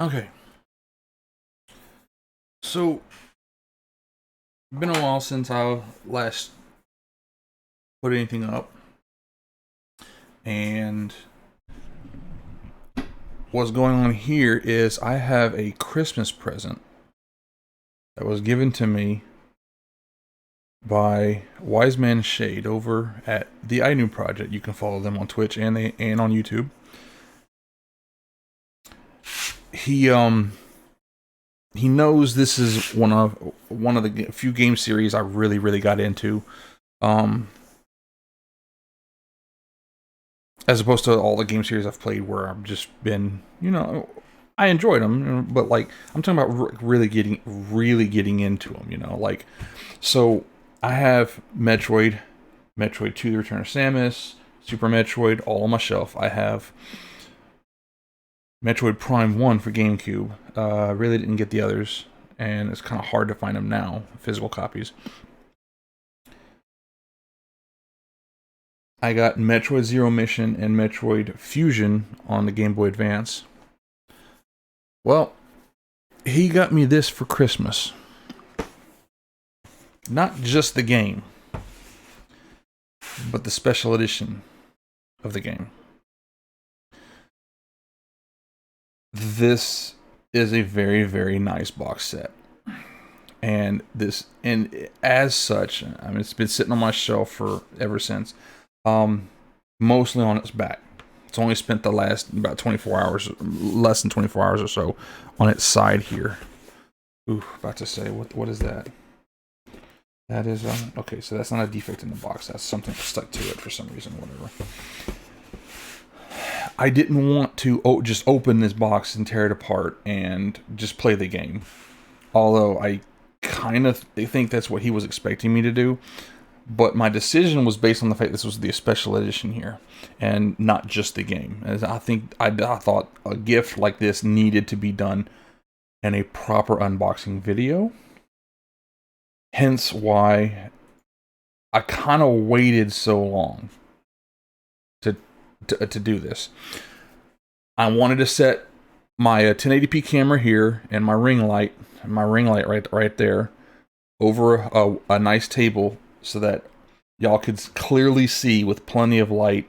Okay, so been a while since I last put anything up, and what's going on here is I have a Christmas present that was given to me by WisemanShade over at the TheiNoobProject. You can follow them on Twitch and on YouTube. He knows this is one of the few game series I really got into. As opposed to all the game series I've played where I've just been, I enjoyed them, but like I'm talking about really getting into them, like. So I have Metroid 2: The Return of Samus, Super Metroid, all on my shelf. I have Metroid Prime 1 for GameCube. Really didn't get the others, and it's kind of hard to find them now, physical copies. I got Metroid Zero Mission and Metroid Fusion on the Game Boy Advance. Well, he got me this for Christmas. Not just the game, but the special edition of the game. This is a very nice box set. And as such, I mean, it's been sitting on my shelf for ever since. Mostly on its back. It's only spent the last about 24 hours, less than 24 hours or so, on its side here. Ooh, about to say, what is that? That is, okay, so that's not a defect in the box. That's something stuck to it for some reason, whatever. I didn't want to just open this box and tear it apart and just play the game. Although I kind of think that's what he was expecting me to do. But my decision was based on the fact this was the special edition here, and not just the game. As I thought a gift like this needed to be done in a proper unboxing video. Hence why I kind of waited so long to do this. I wanted to set my 1080p camera here and my ring light right there over a nice table, so that y'all could clearly see with plenty of light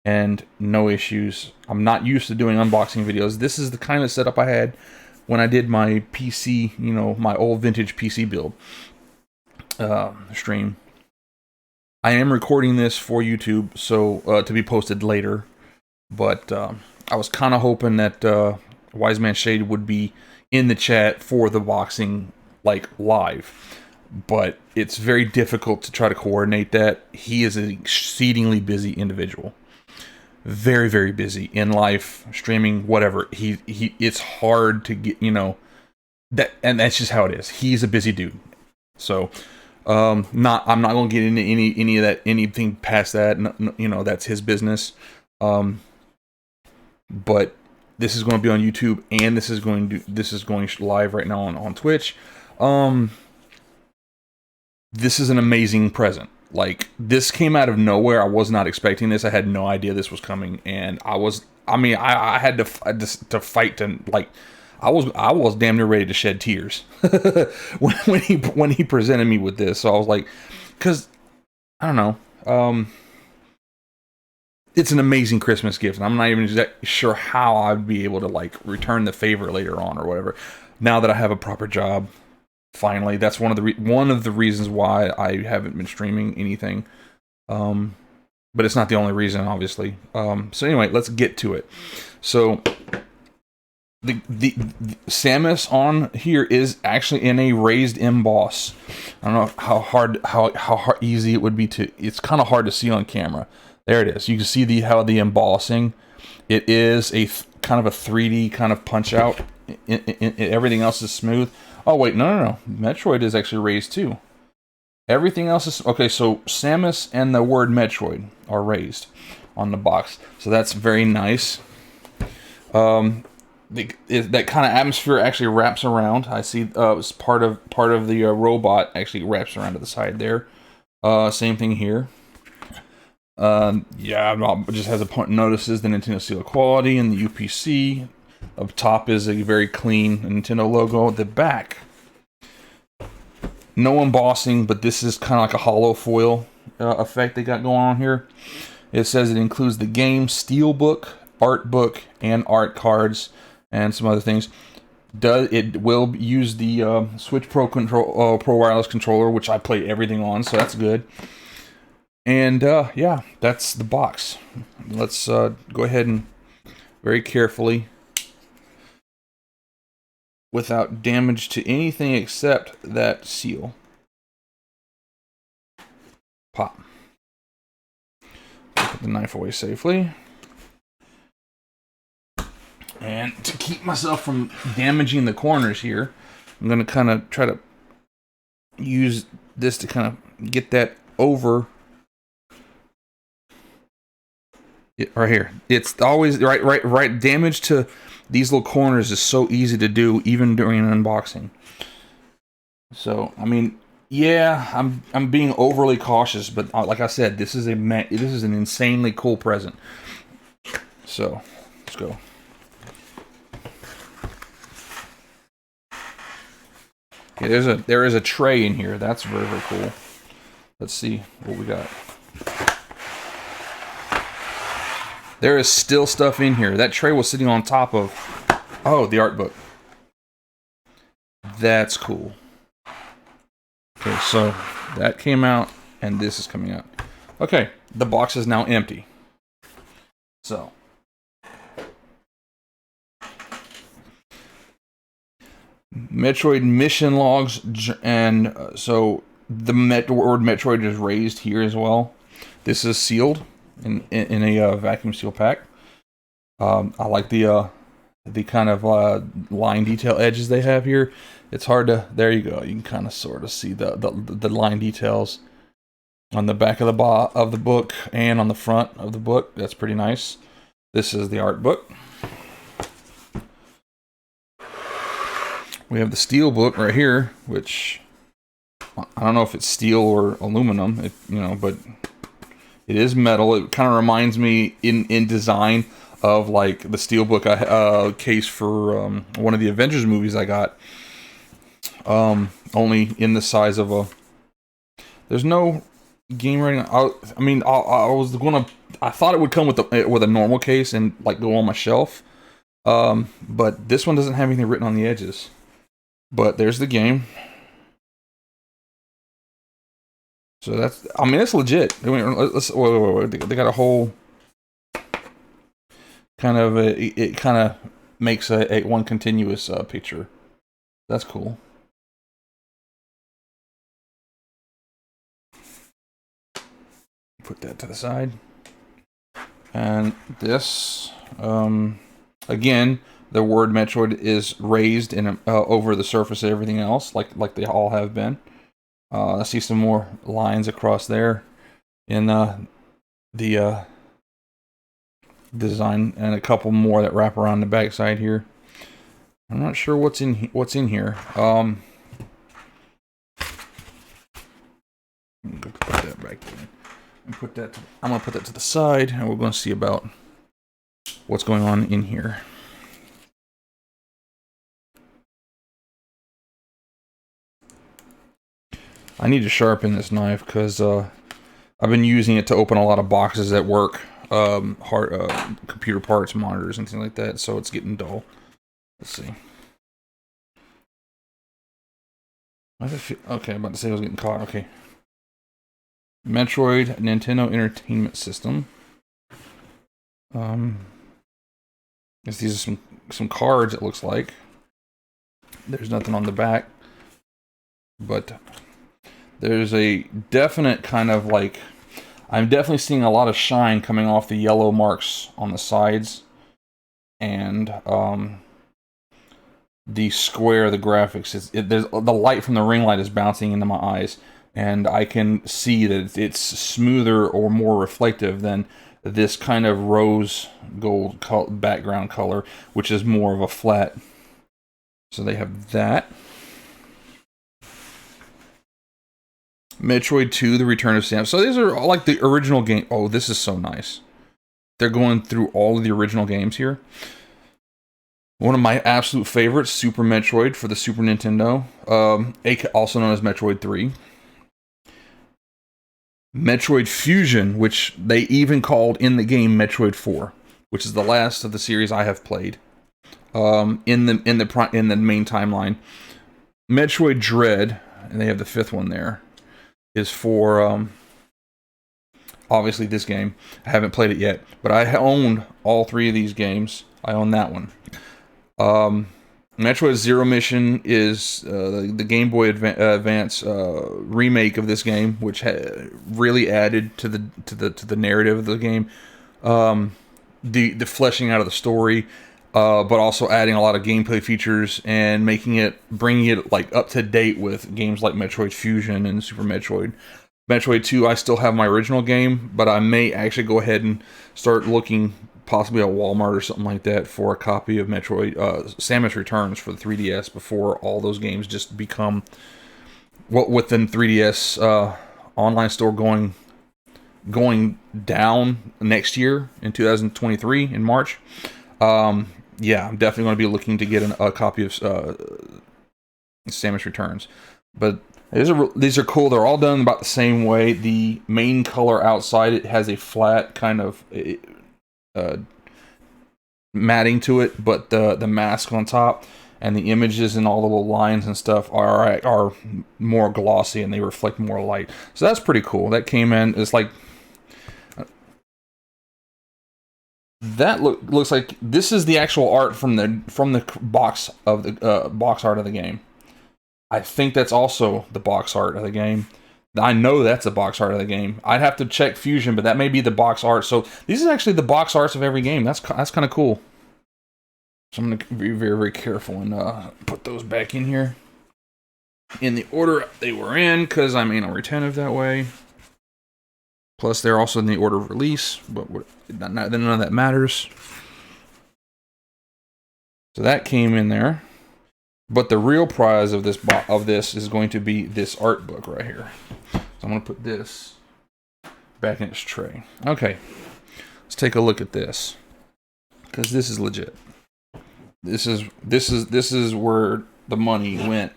and no issues. I'm not used to doing unboxing videos. This is the kind of setup I had when I did my PC, my old vintage PC build stream. I am recording this for YouTube, so to be posted later. But I was kind of hoping that WisemanShade would be in the chat for the boxing, like, live. But it's very difficult to try to coordinate that. He is an exceedingly busy individual. Very busy in life, streaming, whatever. It's hard to get, that, and that's just how it is. He's a busy dude. So, I'm not going to get into any of that, anything past that. That's his business. But this is going to be on YouTube, and this is going live right now on Twitch. This is an amazing present. Like, this came out of nowhere. I was not expecting this. I had no idea this was coming, and I had to fight to, like, I was damn near ready to shed tears when he presented me with this. So I was like, because I don't know, it's an amazing Christmas gift, and I'm not even exactly sure how I'd be able to, like, return the favor later on or whatever. Now that I have a proper job. Finally, that's one of the reasons why I haven't been streaming anything. But it's not the only reason, obviously. So anyway, let's get to it. So the Samus on here is actually in a raised emboss. I don't know how easy it would be to. It's kind of hard to see on camera. There it is. You can see how the embossing. It is a kind of a 3D kind of punch out. Everything else is smooth. Oh, wait, no. Metroid is actually raised, too. Everything else is... Okay, so Samus and the word Metroid are raised on the box. So that's very nice. That kind of atmosphere actually wraps around. I see it's part of the robot actually wraps around to the side there. Same thing here. Yeah, just has a point. Notices the Nintendo Seal of Quality and the UPC. Up top is a very clean Nintendo logo. At the back, no embossing, but this is kind of like a hollow foil effect they got going on here. It says it includes the game, steelbook, art book, and art cards, and some other things. It will use the Switch Pro Pro wireless controller, which I play everything on, so that's good. And yeah, that's the box. Let's go ahead and very carefully, without damage to anything except that seal, pop. Put the knife away safely. And to keep myself from damaging the corners here, I'm going to kind of try to use this to kind of get that over it right here. It's always right. Damage to these little corners is so easy to do, even during an unboxing. So, I mean, yeah, I'm being overly cautious, but like I said, this is an insanely cool present. So, let's go. Okay, there is a tray in here. That's very, very cool. Let's see what we got. There is still stuff in here. That tray was sitting on top of, oh, the art book. That's cool. Okay, so that came out, and this is coming out. Okay, the box is now empty. So, Metroid mission logs, and so the word Metroid is raised here as well. This is sealed in a vacuum seal pack. I like the kind of line detail edges they have here. It's hard to, there you go. You can kind of sort of see the line details on the back of the book and on the front of the book. That's pretty nice. This is the art book. We have the steel book right here, which I don't know if it's steel or aluminum, but it is metal. It kind of reminds me in design of like the steel book case for one of the Avengers movies I got. Only in the size of a. There's no game rating. I thought it would come with a normal case and like go on my shelf. But this one doesn't have anything written on the edges. But there's the game. So that's, I mean, it's legit. Wait. They got a whole kind of it kind of makes a one continuous picture. That's cool. Put that to the side. And this, again, the word Metroid is raised in over the surface of everything else, like they all have been. I see some more lines across there in the design, and a couple more that wrap around the back side here. I'm not sure what's in here. I'm gonna put that back in. And I'm gonna put that to the side, and we're gonna see about what's going on in here. I need to sharpen this knife because I've been using it to open a lot of boxes at work, computer parts, monitors, and things like that. So it's getting dull. Let's see. Okay, I'm about to say I was getting caught. Okay. Metroid Nintendo Entertainment System. These are some cards. It looks like there's nothing on the back, but there's a definite kind of like, I'm definitely seeing a lot of shine coming off the yellow marks on the sides, and the square, the graphics. There's the light from the ring light is bouncing into my eyes, and I can see that it's smoother or more reflective than this kind of rose gold background color, which is more of a flat. So they have that. Metroid 2, The Return of Samus. So these are all like the original game. Oh, this is so nice. They're going through all of the original games here. One of my absolute favorites, Super Metroid for the Super Nintendo, also known as Metroid 3. Metroid Fusion, which they even called in the game Metroid 4, which is the last of the series I have played. In the main timeline, Metroid Dread, and they have the 5th one there, is for obviously this game. I haven't played it yet, but I owned all 3 of these games. I own that one. Metroid Zero Mission is the Game Boy Advance remake of this game, which really added to the narrative of the game, the fleshing out of the story, but also adding a lot of gameplay features and bringing it like up to date with games like Metroid Fusion and Super Metroid. Metroid 2, I still have my original game, but I may actually go ahead and start looking possibly at Walmart or something like that for a copy of Metroid Samus Returns for the 3DS before all those games just become within 3DS online store going down next year in 2023 in March. Yeah, I'm definitely going to be looking to get a copy of Samus Returns. But these are cool. They're all done about the same way. The main color outside it has a flat kind of matting to it, but the mask on top and the images and all the little lines and stuff are more glossy and they reflect more light. So that's pretty cool. That came in. It's like that looks like this is the actual art from the box of the box art of the game. I think that's also the box art of the game. I know that's the box art of the game. I'd have to check Fusion, but that may be the box art. So these are actually the box arts of every game. That's kind of cool. So I'm going to be very, very careful and put those back in here in the order they were in, because I'm anal retentive that way. Plus, they're also in the order of release, but none of that matters. So that came in there. But the real prize of this is going to be this art book right here. So I'm going to put this back in its tray. Okay, let's take a look at this, because this is legit. This is where the money went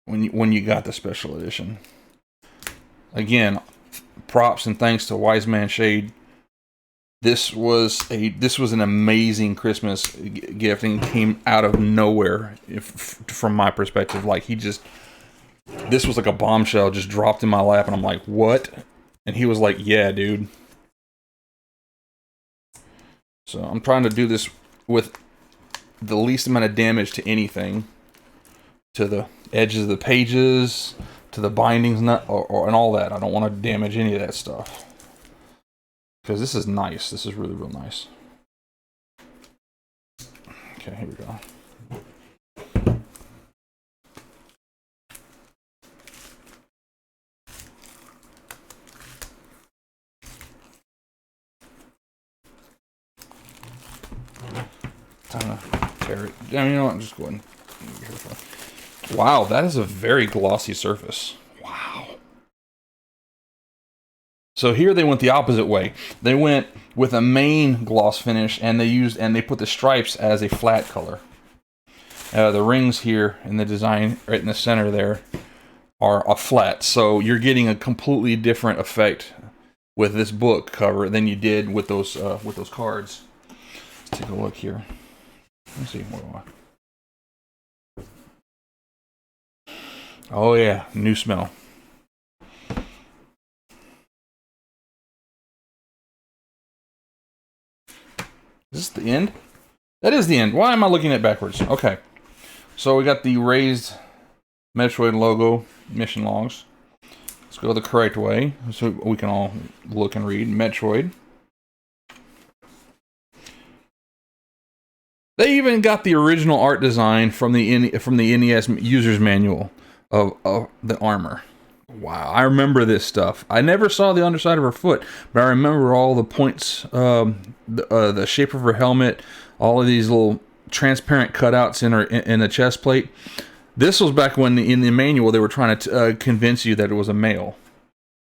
when you got the special edition. Again, props and thanks to WisemanShade. This was an amazing Christmas gift and came out of nowhere, from my perspective. Like, this was like a bombshell just dropped in my lap, and I'm like, what? And he was like, yeah, dude. So I'm trying to do this with the least amount of damage to anything, to the edges of the pages, to the bindings, and all that. I don't want to damage any of that stuff. Because this is nice. This is really, real nice. Okay, here we go. Time to tear it. Yeah, you know what? I'm just going. Wow, that is a very glossy surface. Wow. So here they went the opposite way. They went with a main gloss finish, and they put the stripes as a flat color. The rings here in the design, right in the center there, are a flat. So you're getting a completely different effect with this book cover than you did with those cards. Let's take a look here. Let's see. Oh yeah, new smell. Is this the end? That is the end. Why am I looking at backwards? Okay. So we got the raised Metroid logo, mission logs. Let's go the correct way so we can all look and read. Metroid. They even got the original art design from the NES user's manual of the armor. Wow, I remember this stuff. I never saw the underside of her foot, but I remember all the points, the shape of her helmet, all of these little transparent cutouts in the chest plate. This was back when in the manual they were trying to convince you that it was a male,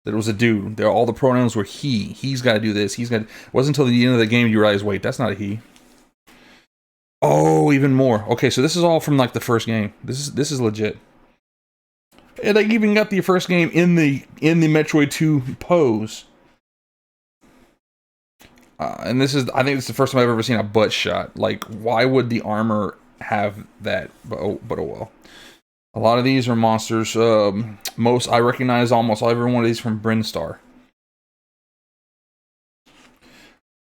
that it was a dude. All the pronouns were he. He's got to do this. It wasn't until the end of the game you realize, wait, that's not a he. Oh, even more. Okay, so this is all from like the first game. This is legit. And they even got the first game in the Metroid 2 pose. And this is, I think it's the first time I've ever seen a butt shot. Like, why would the armor have that? But oh well. A lot of these are monsters. I recognize almost every one of these from Brinstar.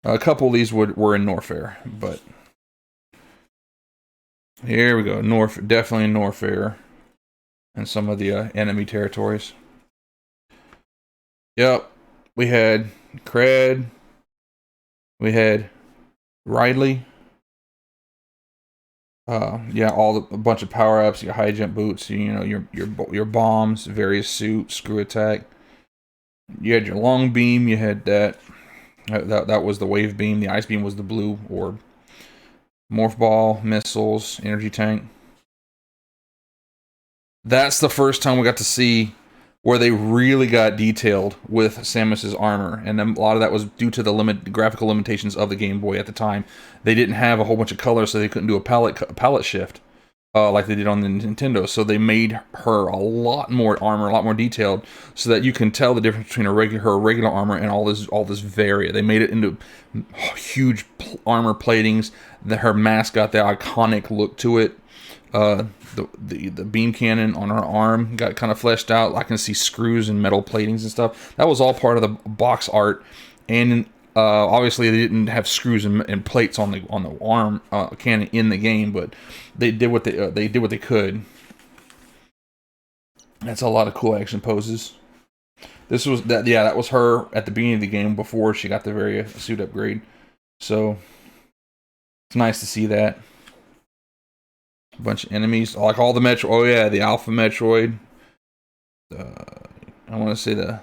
A couple of these were in Norfair, but here we go. Definitely in Norfair, and some of the enemy territories. Yep, we had Cred. We had Ridley. Yeah, a bunch of power ups. Your high jump boots. You know your bombs, various suits, screw attack. You had your long beam. You had that. That was the wave beam. The ice beam was the blue orb. Morph ball, missiles, energy tank. That's the first time we got to see where they really got detailed with Samus's armor, and a lot of that was due to the graphical limitations of the Game Boy at the time. They didn't have a whole bunch of colors, so they couldn't do a palette shift like they did on the Nintendo. So they made her a lot more armor, a lot more detailed, so that you can tell the difference between her regular armor and all this varia. They made it into huge armor platings. Her mask got the iconic look to it. The beam cannon on her arm got kind of fleshed out. I can see screws and metal platings and stuff. That was all part of the box art, and obviously they didn't have screws and plates on the arm cannon in the game, but they did what they could. That's a lot of cool action poses. This was that. Yeah, that was her at the beginning of the game before she got the Varia suit upgrade. So it's nice to see that. A bunch of enemies, like all the Metroid. Oh yeah, the Alpha Metroid. I want to say the.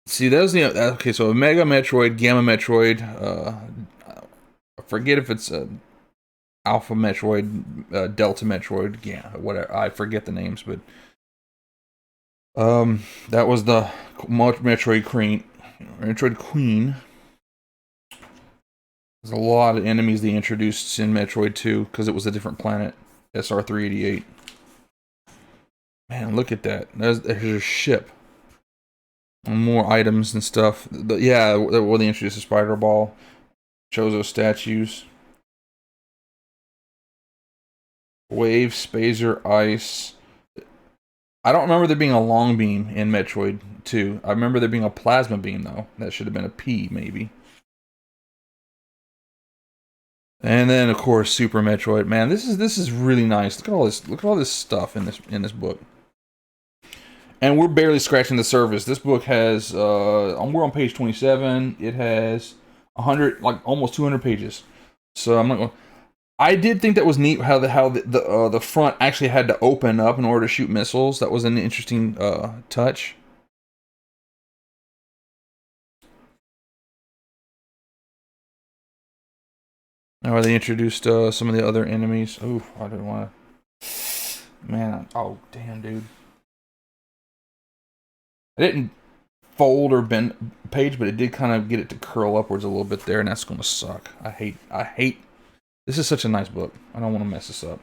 See, there's the okay. So Mega Metroid, Gamma Metroid. I forget if it's Alpha Metroid, Delta Metroid. Yeah, whatever. I forget the names, but that was the Metroid Queen. Metroid Queen. There's a lot of enemies they introduced in Metroid 2 because it was a different planet. SR388. Man, look at that. There's a ship. And more items and stuff. Yeah, well, they introduced the Spider Ball. Chozo statues. Wave, Spazer, Ice. I don't remember there being a long beam in Metroid 2. I remember there being a plasma beam, though. That should have been a P, maybe. And then, of course, Super Metroid. Man, this is really nice. Look at all this. Look at all this stuff in this book. And we're barely scratching the surface. This book has we're on page 27. It has 100, like almost 200 pages. So I'm not going. I did think that was neat how the front actually had to open up in order to shoot missiles. That was an interesting touch. Now they introduced some of the other enemies. Oh, I didn't want to. Man, oh damn, dude. I didn't fold or bend page, but it did kind of get it to curl upwards a little bit there, and that's gonna suck. I hate. This is such a nice book. I don't want to mess this up.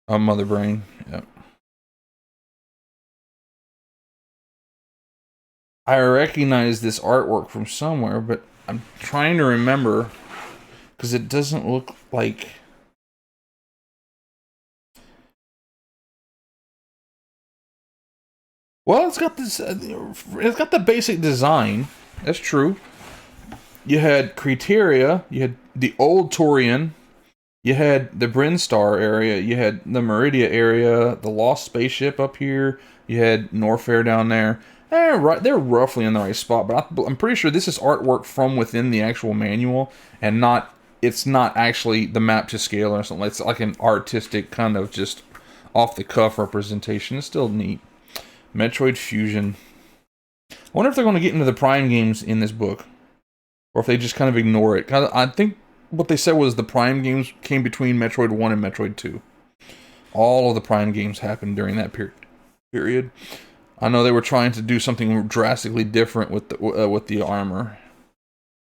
Mother Brain. Yep. I recognize this artwork from somewhere, but I'm trying to remember because it doesn't look like. Well, it's got this. It's got the basic design. That's true. You had Criteria. You had the old Torian. You had the Brinstar area. You had the Meridia area. The Lost Spaceship up here. You had Norfair down there. They're roughly in the right spot, but I'm pretty sure this is artwork from within the actual manual, and not. It's not actually the map to scale or something. It's like an artistic kind of just off the cuff representation. It's still neat. Metroid Fusion. I wonder if they're going to get into the Prime games in this book, or if they just kind of ignore it. I think what they said was the Prime games came between Metroid 1 and Metroid 2. All of the Prime games happened during that period. I know they were trying to do something drastically different with the armor.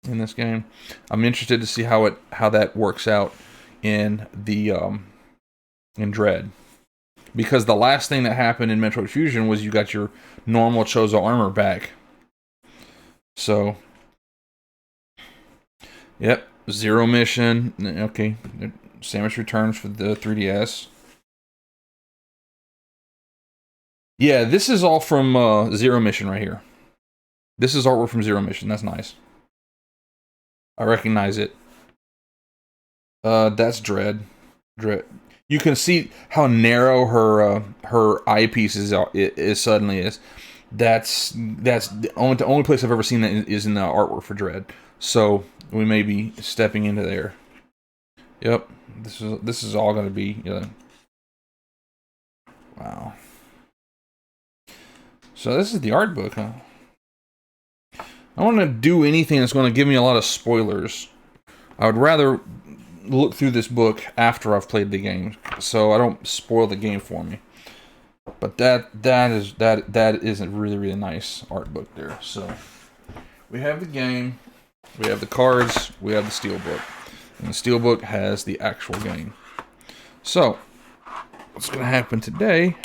in this game. I'm interested to see how that works out in the in Dread, because the last thing that happened in Metroid Fusion was you got your normal Chozo armor back. So, yep, Zero Mission. Okay, Samus Returns for the 3DS. Yeah, this is all from Zero Mission right here. This is artwork from Zero Mission. That's nice. I recognize it. That's Dread. Dread. You can see how narrow her eyepiece is suddenly is. That's the only place I've ever seen that is in the artwork for Dread. So we may be stepping into there. Yep. This is all going to be. Wow. So this is the art book, huh? I want to do anything that's going to give me a lot of spoilers. I would rather look through this book after I've played the game, so I don't spoil the game for me. But that is a really, really nice art book there. So we have the game, we have the cards, we have the steelbook, and the steelbook has the actual game. So what's going to happen today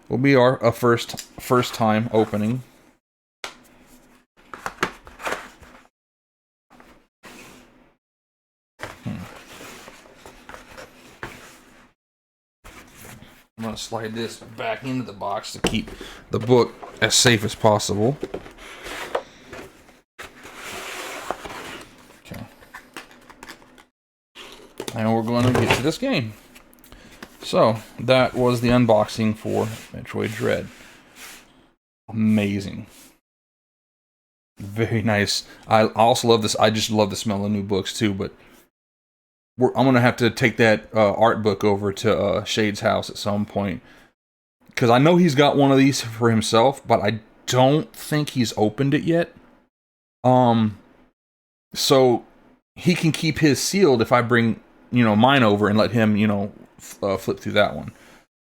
will be our first time opening. I'm going to slide this back into the box to keep the book as safe as possible. Okay. And we're going to get to this game. So, that was the unboxing for Metroid Dread. Amazing. Very nice. I also love this. I just love the smell of new books too, but I'm going to have to take that art book over to Shade's house at some point. Because I know he's got one of these for himself, but I don't think he's opened it yet. So he can keep his sealed if I bring, mine over and let him, flip through that one.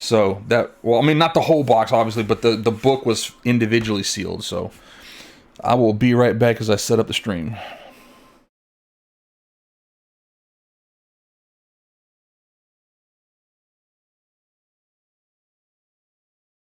So I mean, not the whole box, obviously, but the book was individually sealed. So I will be right back as I set up the stream.